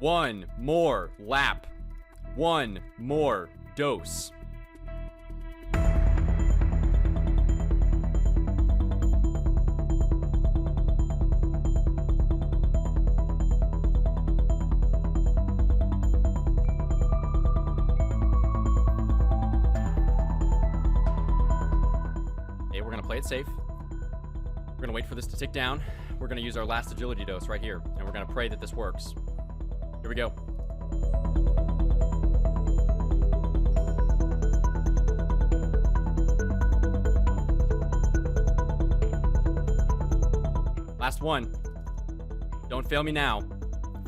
One more lap. One more dose. Okay, we're gonna play it safe. We're gonna wait for this to tick down. We're gonna use our last agility dose right here, and we're gonna pray that this works. Here we go. Last one. Don't fail me now.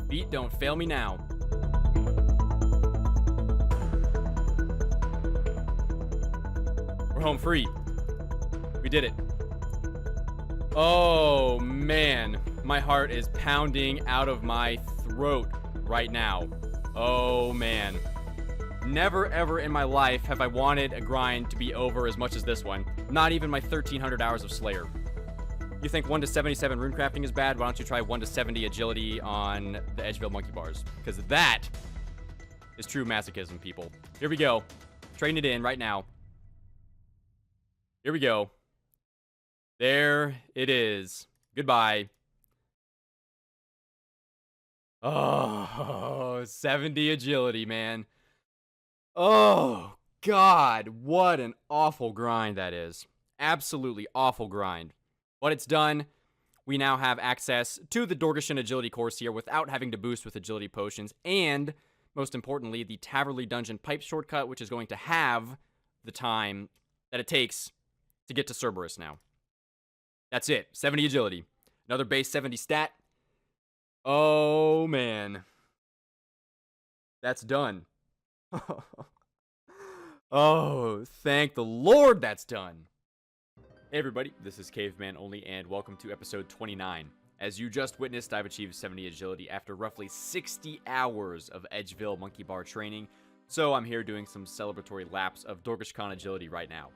Feet, don't fail me now. We're home free. We did it. Oh, man. My heart is pounding out of my throat right now. Oh, man. Never, ever in my life have I wanted a grind to be over as much as this one. Not even my 1,300 hours of Slayer. You think 1 to 77 runecrafting is bad? Why don't you try 1 to 70 agility on the Edgeville monkey bars? Because that is true masochism, people. Here we go. Trading it in right now. Here we go. There it is. Goodbye. Oh, 70 agility, man. Oh, God. What an awful grind that is. Absolutely awful grind. But it's done. We now have access to the Dorgeshan agility course here without having to boost with agility potions. And, most importantly, the Taverley Dungeon pipe shortcut, which is going to have the time that it takes to get to Cerberus now. That's it. 70 agility. Another base 70 stat. Oh, man. That's done. Oh, thank the Lord that's done. Hey everybody, this is Caveman only, and welcome to episode 29. As you just witnessed, I've achieved 70 agility after roughly 60 hours of Edgeville monkey bar training, so I'm here doing some celebratory laps of Dorgeshan agility right now.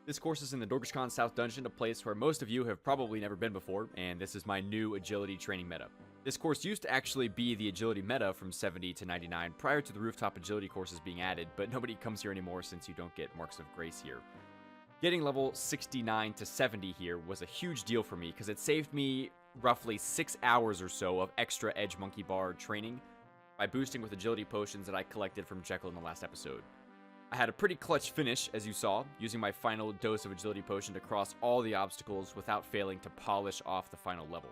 This course is in the Dorgeshan South Dungeon, a place where most of you have probably never been before, and this is my new agility training meta. This course used to actually be the agility meta from 70 to 99 prior to the rooftop agility courses being added, but nobody comes here anymore since you don't get marks of grace here. Getting level 69 to 70 here was a huge deal for me because it saved me roughly 6 hours or so of extra edge monkey bar training by boosting with agility potions that I collected from Jekyll in the last episode. I had a pretty clutch finish, as you saw, using my final dose of agility potion to cross all the obstacles without failing to polish off the final level.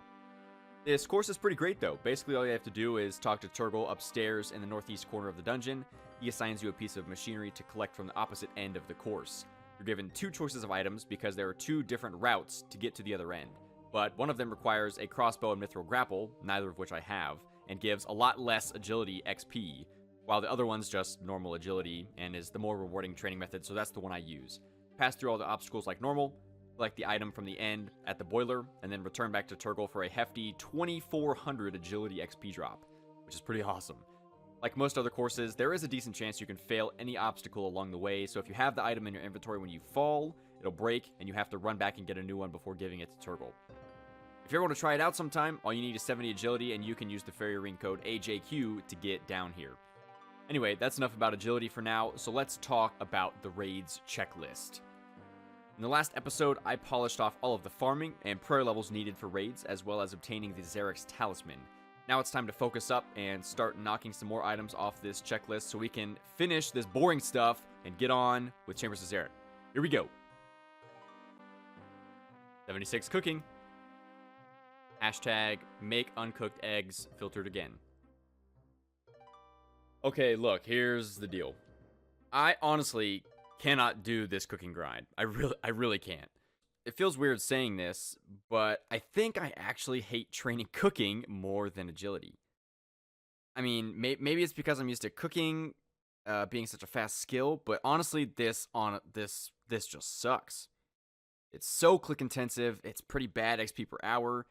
This course is pretty great though. Basically all you have to do is talk to Turgle upstairs in the northeast corner of the dungeon. He assigns you a piece of machinery to collect from the opposite end of the course. You're given 2 choices of items because there are 2 different routes to get to the other end, but one of them requires a crossbow and mithril grapple, neither of which I have, and gives a lot less agility XP, while the other one's just normal agility and is the more rewarding training method, so that's the one I use. Pass through all the obstacles like normal, collect the item from the end at the boiler, and then return back to Turgle for a hefty 2,400 agility XP drop, which is pretty awesome. Like most other courses, there is a decent chance you can fail any obstacle along the way, so if you have the item in your inventory when you fall, it'll break, and you have to run back and get a new one before giving it to Turgle. If you ever want to try it out sometime, all you need is 70 agility, and you can use the fairy ring code AJQ to get down here. Anyway, that's enough about agility for now, so let's talk about the raids checklist. In the last episode, I polished off all of the farming and prayer levels needed for raids, as well as obtaining the Jagex Talisman. Now it's time to focus up and start knocking some more items off this checklist so we can finish this boring stuff and get on with Chambers of Xerath. Here we go. 76 cooking. Hashtag make uncooked eggs filtered again. Okay, look, here's the deal. I honestly cannot do this cooking grind. I really can't. It feels weird saying this, but I think I actually hate training cooking more than agility. I mean, maybe it's because I'm used to cooking being such a fast skill, but honestly, this just sucks. It's so click intensive. It's pretty bad XP per hour,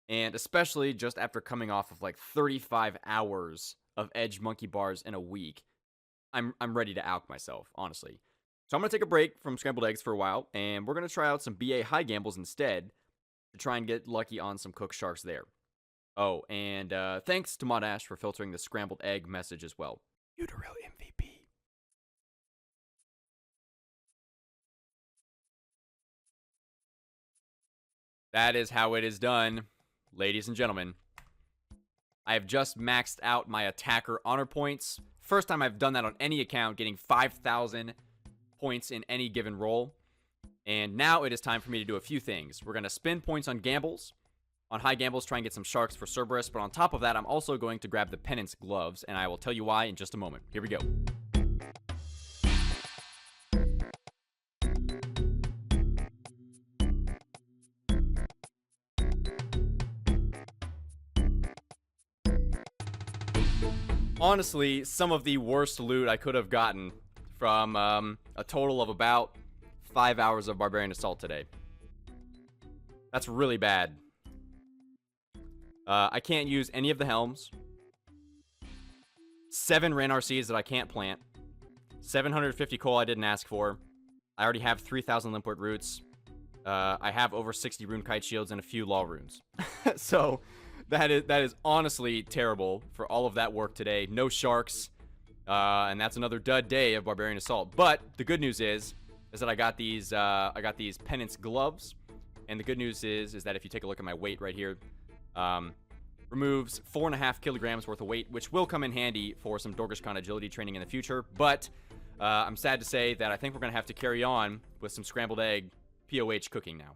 and especially just after coming off of like 35 hours of edge monkey bars in a week, I'm ready to alk myself, honestly. So I'm going to take a break from scrambled eggs for a while, and we're going to try out some BA high gambles instead to try and get lucky on some cooked sharks there. Oh, and thanks to Modash for filtering the scrambled egg message as well. You the real MVP. That is how it is done, ladies and gentlemen. I have just maxed out my attacker honor points. First time I've done that on any account, getting 5,000 points in any given roll. And now it is time for me to do a few things. We're going to spend points on gambles. On high gambles, try and get some sharks for Cerberus. But on top of that, I'm also going to grab the penance gloves. And I will tell you why in just a moment. Here we go. Honestly, some of the worst loot I could have gotten from a total of about 5 hours of Barbarian Assault today. That's really bad. I can't use any of the helms. 7 Ran RCs that I can't plant. 750 coal I didn't ask for. I already have 3,000 Limport roots. I have over 60 rune kite shields and a few law runes. So that is honestly terrible for all of that work today. No sharks. And that's another dud day of Barbarian Assault. But the good news is that I got these penance gloves. And the good news is that if you take a look at my weight right here, removes 4.5 kilograms worth of weight, which will come in handy for some Dorgashkhan agility training in the future. But I'm sad to say that I think we're going to have to carry on with some scrambled egg POH cooking now.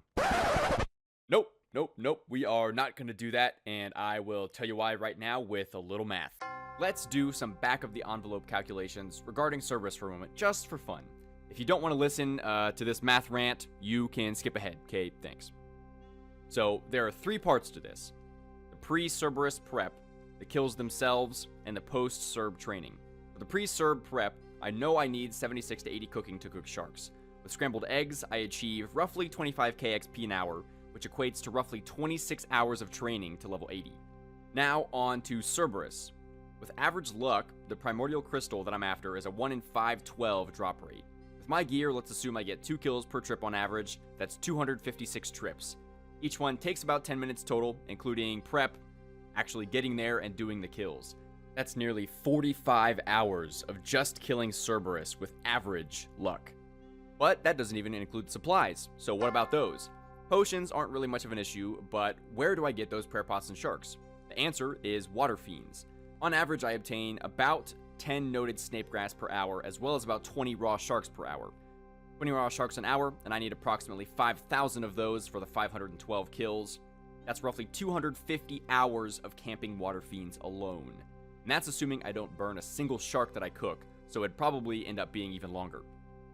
Nope. We are not going to do that, and I will tell you why right now with a little math. Let's do some back-of-the-envelope calculations regarding Cerberus for a moment, just for fun. If you don't want to listen to this math rant, you can skip ahead, okay? Thanks. So there are 3 parts to this. The pre-Cerberus prep, the kills themselves, and the post-Cerb training. For the pre-Cerb prep, I know I need 76 to 80 cooking to cook sharks. With scrambled eggs, I achieve roughly 25k XP an hour, which equates to roughly 26 hours of training to level 80. Now on to Cerberus. With average luck, the primordial crystal that I'm after is a 1 in 512 drop rate. With my gear, let's assume I get 2 kills per trip on average. That's 256 trips. Each one takes about 10 minutes total, including prep, actually getting there and doing the kills. That's nearly 45 hours of just killing Cerberus with average luck. But that doesn't even include supplies, so what about those? Potions aren't really much of an issue, but where do I get those prayer pots and sharks? The answer is water fiends. On average, I obtain about 10 noted snapegrass per hour, as well as about 20 raw sharks per hour. 20 raw sharks an hour, and I need approximately 5,000 of those for the 512 kills. That's roughly 250 hours of camping water fiends alone. And that's assuming I don't burn a single shark that I cook, so it'd probably end up being even longer.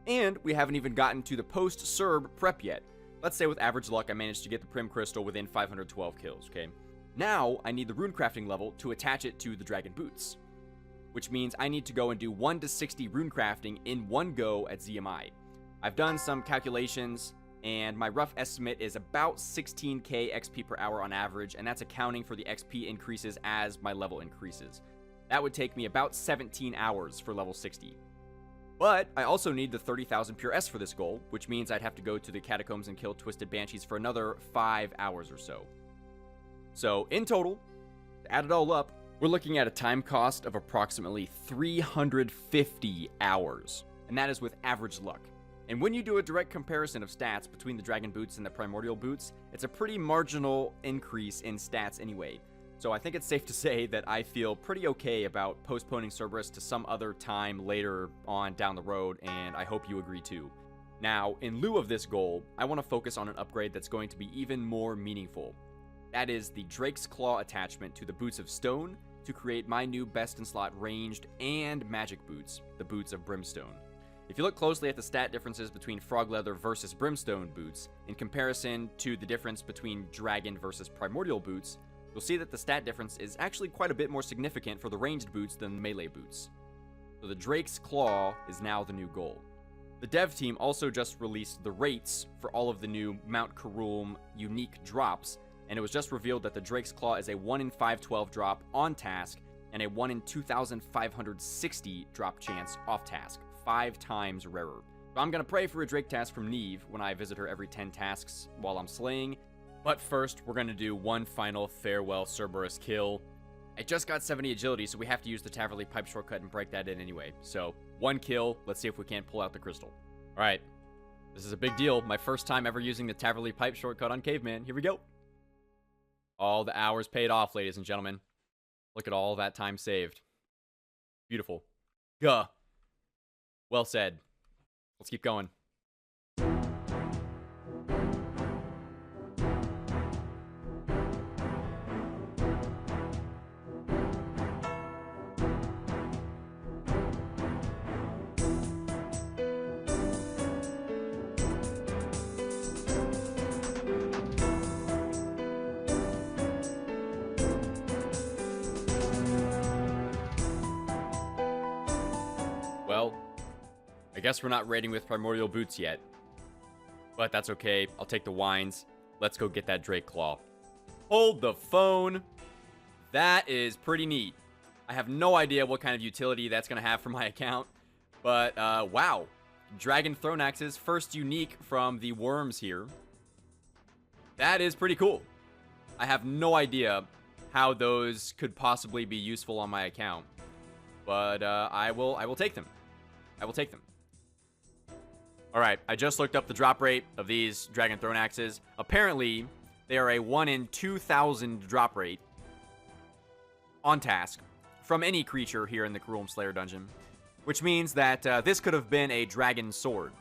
And we haven't even gotten to the post-Cerb prep yet. Let's say with average luck, I managed to get the Prim Crystal within 512 kills, okay? Now, I need the Runecrafting level to attach it to the Dragon Boots, which means I need to go and do 1 to 60 Runecrafting in one go at ZMI. I've done some calculations, and my rough estimate is about 16k XP per hour on average, and that's accounting for the XP increases as my level increases. That would take me about 17 hours for level 60. But I also need the 30,000 pure S for this goal, which means I'd have to go to the catacombs and kill Twisted Banshees for another 5 hours or so. So in total, to add it all up, we're looking at a time cost of approximately 350 hours, and that is with average luck. And when you do a direct comparison of stats between the Dragon Boots and the Primordial Boots, it's a pretty marginal increase in stats anyway. So I think it's safe to say that I feel pretty okay about postponing Cerberus to some other time later on down the road, and I hope you agree too. Now, in lieu of this goal, I want to focus on an upgrade that's going to be even more meaningful. That is the Drake's Claw attachment to the Boots of Stone to create my new best-in-slot ranged and magic boots, the Boots of Brimstone. If you look closely at the stat differences between Frog Leather versus Brimstone boots, in comparison to the difference between Dragon versus Primordial boots, you'll see that the stat difference is actually quite a bit more significant for the ranged boots than the melee boots. So the Drake's Claw is now the new goal. The dev team also just released the rates for all of the new Mount Karulm unique drops, and it was just revealed that the Drake's Claw is a 1 in 512 drop on task, and a 1 in 2,560 drop chance off task, 5 times rarer. So I'm going to pray for a Drake task from Neve when I visit her every 10 tasks while I'm slaying. But first, we're going to do one final farewell Cerberus kill. I just got 70 agility, so we have to use the Taverly Pipe shortcut and break that in anyway. So, one kill. Let's see if we can't pull out the crystal. Alright. This is a big deal. My first time ever using the Taverly Pipe shortcut on Caveman. Here we go. All the hours paid off, ladies and gentlemen. Look at all that time saved. Beautiful. Gah. Well said. Let's keep going. Well, I guess we're not raiding with primordial boots yet. But that's okay. I'll take the wines. Let's go get that Drake Claw. Hold the phone. That is pretty neat. I have no idea what kind of utility that's going to have for my account. But, wow. Dragon Throne Axes, first unique from the worms here. That is pretty cool. I have no idea how those could possibly be useful on my account. But, I will take them. I will take them. Alright, I just looked up the drop rate of these Dragon Throne Axes. Apparently, they are a 1 in 2,000 drop rate on task from any creature here in the Cruelm Slayer dungeon. Which means that this could have been a Dragon Sword,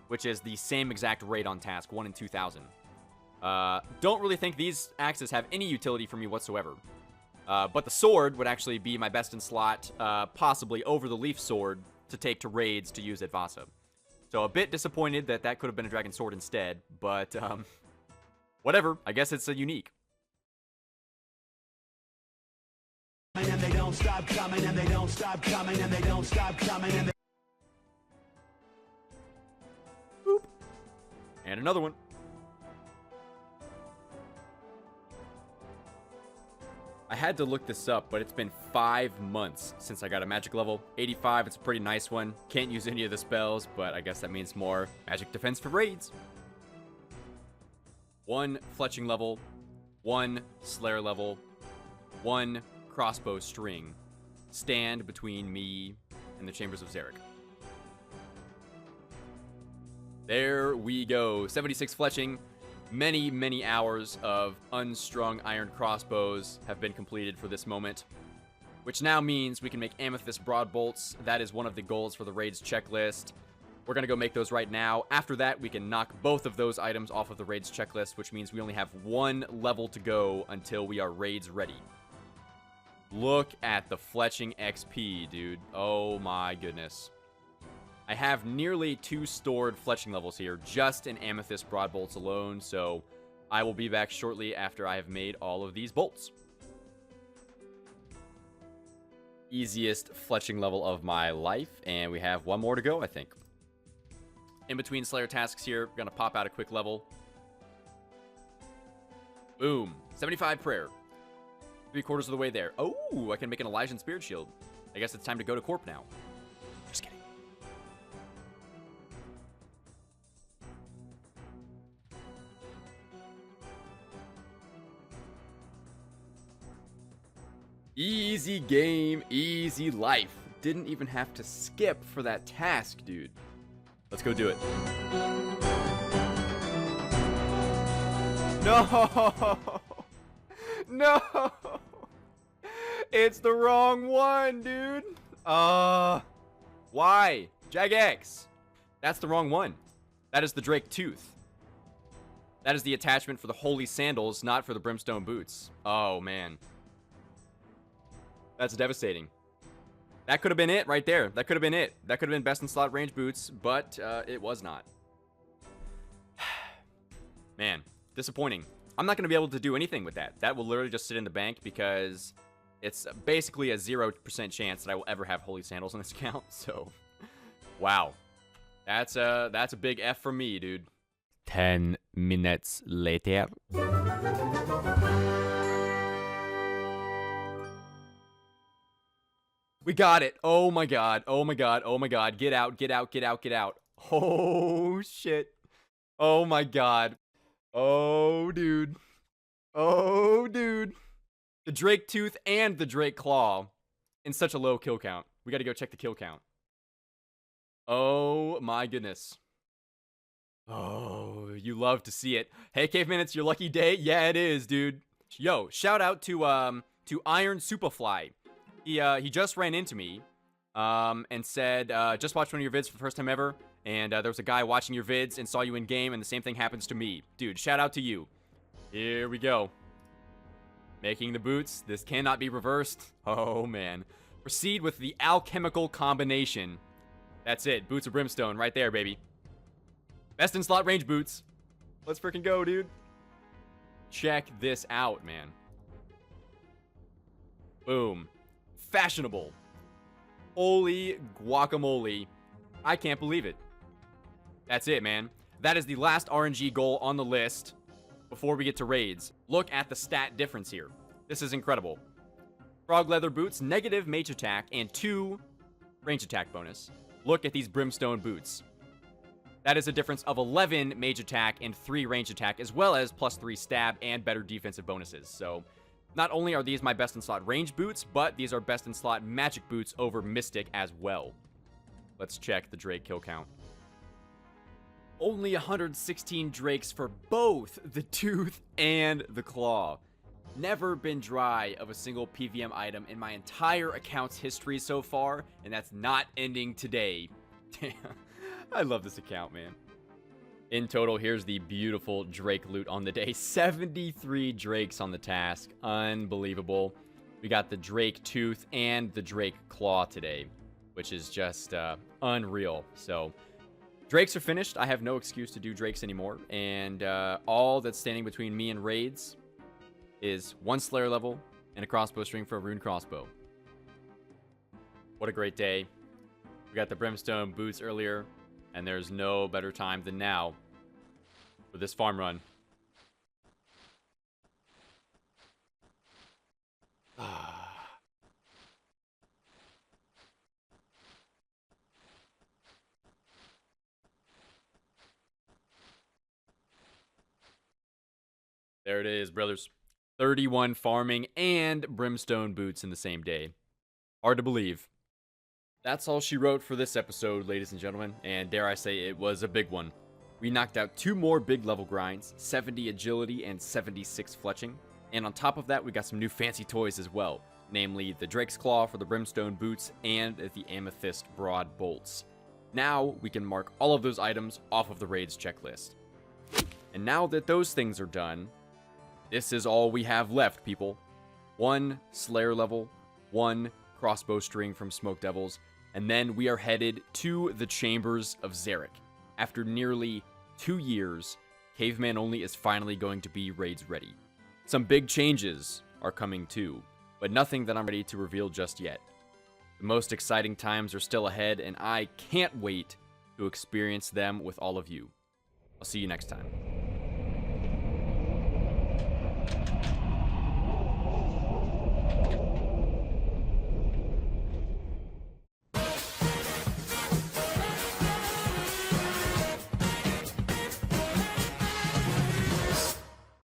which is the same exact rate on task, 1 in 2,000. Don't really think these axes have any utility for me whatsoever. But the sword would actually be my best in slot, possibly over the Leaf Sword, to take to raids to use at Vasa. So a bit disappointed that that could have been a Dragon Sword instead, but whatever. I guess it's a unique. And they don't stop coming, and they don't stop coming, and they don't stop coming, and Boop. And another one. I had to look this up, but it's been 5 months since I got a magic level. 85, it's a pretty nice one. Can't use any of the spells, but I guess that means more magic defense for raids. 1 fletching level, 1 slayer level, 1 crossbow string. Stand between me and the Chambers of Zarek. There we go. 76 fletching. Many, many hours of unstrung iron crossbows have been completed for this moment, which now means we can make amethyst broad bolts. That is one of the goals for the raids checklist. We're going to go make those right now. After that, we can knock both of those items off of the raids checklist, which means we only have 1 level to go until we are raids ready. Look at the fletching XP, dude. Oh my goodness. I have nearly 2 stored fletching levels here, just in amethyst broad bolts alone, so I will be back shortly after I have made all of these bolts. Easiest fletching level of my life, and we have 1 more to go, I think. In between Slayer tasks here, gonna pop out a quick level. Boom. 75 prayer. 3/4 of the way there. Oh, I can make an Elysian Spirit Shield. I guess it's time to go to Corp now. Just kidding. Easy game, easy life. Didn't even have to skip for that task, dude. Let's go do it. No! No! It's the wrong one, dude. Why? Jagex. That's the wrong one. That is the Drake Tooth. That is the attachment for the Holy Sandals, not for the Brimstone Boots. Oh, man. That's devastating. That could have been it right there. That could have been it. That could have been best in slot range boots, but it was not. Man, disappointing. I'm not going to be able to do anything with that. That will literally just sit in the bank because it's basically a 0% chance that I will ever have Holy Sandals on this account. So, wow. That's a big F for me, dude. 10 minutes later. We got it. Oh my god. Oh my god. Oh my god. Get out. Get out. Get out. Get out. Oh shit. Oh my god. Oh dude. Oh, dude. The Drake Tooth and the Drake Claw in such a low kill count. We got to go check the kill count. Oh, my goodness. Oh, you love to see it. Hey, Caveman, it's your lucky day. Yeah, it is, dude. Yo, shout out to Iron Superfly. He just ran into me and said, just watched one of your vids for the first time ever. And there was a guy watching your vids and saw you in game, and the same thing happens to me. Dude, shout out to you. Here we go. Making the boots. This cannot be reversed. Oh, man. Proceed with the alchemical combination. That's it. Boots of Brimstone right there, baby. Best in slot range boots. Let's freaking go, dude. Check this out, man. Boom. Fashionable. Holy guacamole. I can't believe it. That's it, man. That is the last RNG goal on the list before we get to raids. Look at the stat difference here. This is incredible. Frog leather boots, negative mage attack, and 2 range attack bonus. Look at these brimstone boots. That is a difference of 11 mage attack and 3 range attack, as well as +3 stab and better defensive bonuses. So, not only are these my best in slot range boots, but these are best in slot magic boots over mystic as well. Let's check the Drake kill count. Only 116 Drakes for both the Tooth and the Claw. Never been dry of a single PVM item in my entire account's history so far, and that's not ending today. I love this account, man. In total, here's the beautiful Drake loot on the day. 73 Drakes on the task. Unbelievable. We got the Drake Tooth and the Drake Claw today, which is just unreal. So, Drakes are finished. I have no excuse to do Drakes anymore. And all that's standing between me and raids is 1 Slayer level and a crossbow string for a rune crossbow. What a great day. We got the Brimstone boots earlier, and there's no better time than now for this farm run. There it is, brothers. 31 farming and Brimstone boots in the same day. Hard to believe. That's all she wrote for this episode, ladies and gentlemen, and dare I say it was a big one. We knocked out 2 more big level grinds, 70 agility and 76 fletching, and on top of that we got some new fancy toys as well, namely the Drake's Claw for the Brimstone boots and the Amethyst broad bolts. Now we can mark all of those items off of the raids checklist. And now that those things are done, this is all we have left, people. 1 Slayer level, 1 crossbow string from Smoke Devils, and then we are headed to the Chambers of Xeric. After nearly 2 years, Caveman Only is finally going to be raids ready. Some big changes are coming too, but nothing that I'm ready to reveal just yet. The most exciting times are still ahead, and I can't wait to experience them with all of you. I'll see you next time.